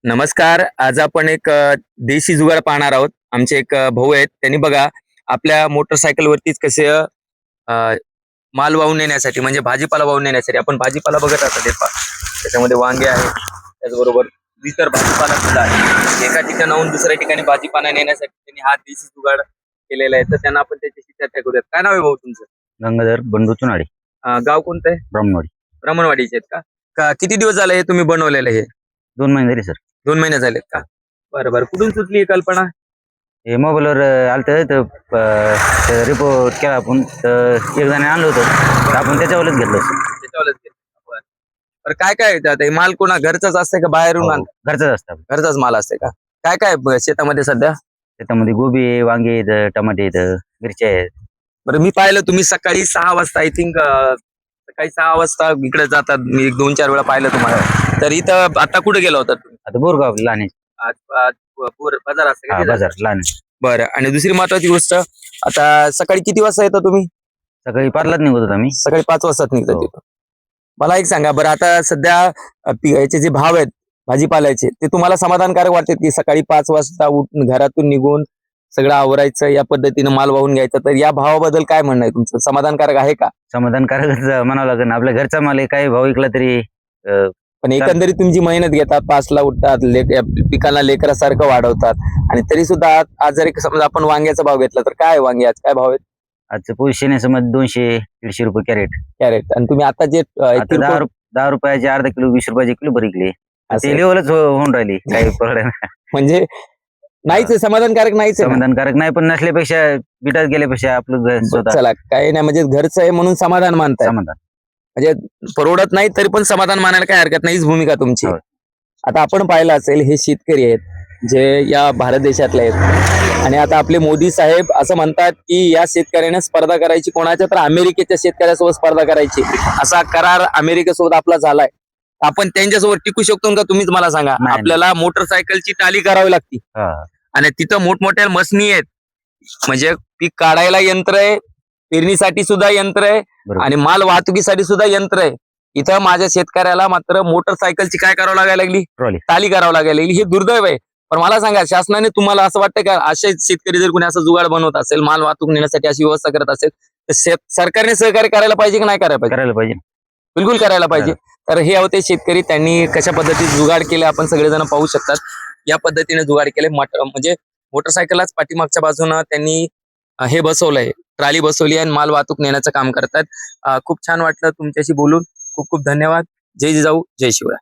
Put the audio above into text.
नमस्कार. आज आपण एक देशी जुगार पाहणार आहोत. आमचे एक भाऊ आहेत. त्यांनी बघा आपल्या मोटरसायकलवरतीच कसे माल वाहून नेण्यासाठी म्हणजे भाजीपाला वाहून नेण्यासाठी आपण भाजीपाला बघत असतात हे पहा. त्याच्यामध्ये वांगे आहेत. त्याचबरोबर इतर भाजीपाला सुद्धा आहे. एका ठिकाणाहून दुसऱ्या ठिकाणी भाजीपाला नेण्यासाठी त्यांनी हा देशी जुगाड केलेला आहे. तर त्यांना आपण त्याच्याशी चर्चा करूयात. काय नाव आहे भाऊ तुमचं? गंगाधर बंडू चुनाडे, गाव कोणतं आहे? ब्रह्मवाडी. ब्राह्मणवाडीचे आहेत का? किती दिवस झाले हे तुम्ही बनवलेलं हे? 2 महिने झाले सर. 2 महिने झालेत का? बरं बरं. कुठून सुचली ही कल्पना? हे मोबाईलवर आलतं तर रिपोर्ट केला आपण, तर एक जण आणलं होतं, तर आपण त्याच्यावरच घेतलं सर. त्याच्यावरच केलं. बरं. बरं, काय काय येतं आता? हे माल कोणा घरचाच असते का बाहेरून हो, घरचंच असतं आपलं. घरचाच माल असते का? काय काय शेतामध्ये सध्या? त्याच्यामध्ये गोबी आहे, वांगे आहेत, टमाटे आहेत, मिरच्या आहेत. बरं, मी पाहिलं तुम्ही सकाळी 6 वाजता आय थिंक सकाळी 6 वाजता इकडे जातात. मी 2-4 वेळा पाहिलं तुम्हाला. तर इथं आता कुठे गेला होता तुम्ही? आता बोरगाव लहान आहे. आज बाजार असते का? बाजार लहान आहे. बरं. आणि दुसरी महत्वाची गोष्ट, आता सकाळी किती वाजता येता तुम्ही? सकाळी 5लाच निघत होतो आम्ही. सकाळी 5 वाजता निघतात हो. तिथं. मला एक सांगा बरं, आता सध्या याचे जे भाव आहेत भाजीपाल्याचे, ते तुम्हाला समाधानकारक वाटतात की सकाळी 5 वाजता घरातून निघून सगळं आवरायचं, या पद्धतीनं माल वाहून घ्यायचा? तर या भावाबद्दल काय म्हणणं आहे तुमचं? समाधानकारक आहे का? समाधानकारकच म्हणावं लागेल. आपल्या घरचा माल आहे, काही भाव विकला तरी पण एकंदरीत तुमची मेहनत घेतात, 5ला उठतात, पिकाला लेकरासारखं वाढवतात, आणि तरी सुद्धा आज जर समजा आपण वांग्याचा भाव घेतला तर काय वांगे आज काय भाव आहेत? आजचं पोझिशन समज 200-150 रुपये कॅरेट. कॅरेट. आणि तुम्ही आता जे आता 10 रुपयाचे अर्धा किलो, 20 रुपयाचे किलो बरिकले. असं ते आहे. लेवलच होऊन राहिली. काही परवडे म्हणजे नाहीच आहे, समाधानकारक नाहीच आहे ना? समाधानकारक नाही, पण नसल्यापेक्षा बिटात गेल्यापेक्षा आपलं घर स्वतः चला, काही नाही, म्हणजे घरचं आहे म्हणून समाधान मानताय. समाधान. म्हणजे परवडत नाही तरी पण समाधान मानायला काही हरकत नाही, हीच भूमिका तुमची. हो. आता आपण पाहिलं असेल, हे शेतकरी आहेत जे या भारत देशातले आहेत, आणि आता आपले मोदी साहेब असं म्हणतात की या शेतकऱ्याने स्पर्धा करायची कोणाच्या, तर अमेरिकेच्या शेतकऱ्यासोबत स्पर्धा करायची. असा करार अमेरिकेसोबत आपला झालाय. आपण त्यांच्यासोबत टिकू शकतो का? तुम्हीच मला सांगा. नाही. आपल्याला मोटरसायकलची टाली करावी लागती, हा. आणि तिथं मोठमोठ्या मशनी आहेत. म्हणजे पीक काढायला यंत्र आहे, पेरणीसाठी सुद्धा यंत्र आहे, बरोबर. आणि माल वाहतुकीसाठी सुद्धा यंत्र आहे. इथं माझ्या शेतकऱ्याला मात्र मोटरसायकलची काय करावं लागायला लागली? ट्रॉली. टाली करावं लागायला लागली. हे दुर्दैव आहे. पण मला सांगा, शासनाने तुम्हाला असं वाटतं का, असे शेतकरी जर कोणी असं जुगाड बनवत असेल, माल वाहतूक नेण्यासाठी अशी व्यवस्था करत असेल, तर सरकारने सहकार्य करायला पाहिजे की नाही करायला पाहिजे? करायला पाहिजे. बिलकुल करायला पाहिजे. तर हे होते शेतकरी, त्यांनी कशा पद्धतीने जुगाड केले आपण सगळेजण पाहू शकतात. या पद्धतीने जुगाड केले. म्हणजे मोटरसायकललाच पाठीमागच्या बाजूनं त्यांनी हे बसवलंय, ट्राली बसवली, आणि माल वाहतूक नेण्याचं काम करतात. खूप छान वाटलं तुमच्याशी बोलून. खूप खूप धन्यवाद. जय जिजाऊ, जय शिवराय.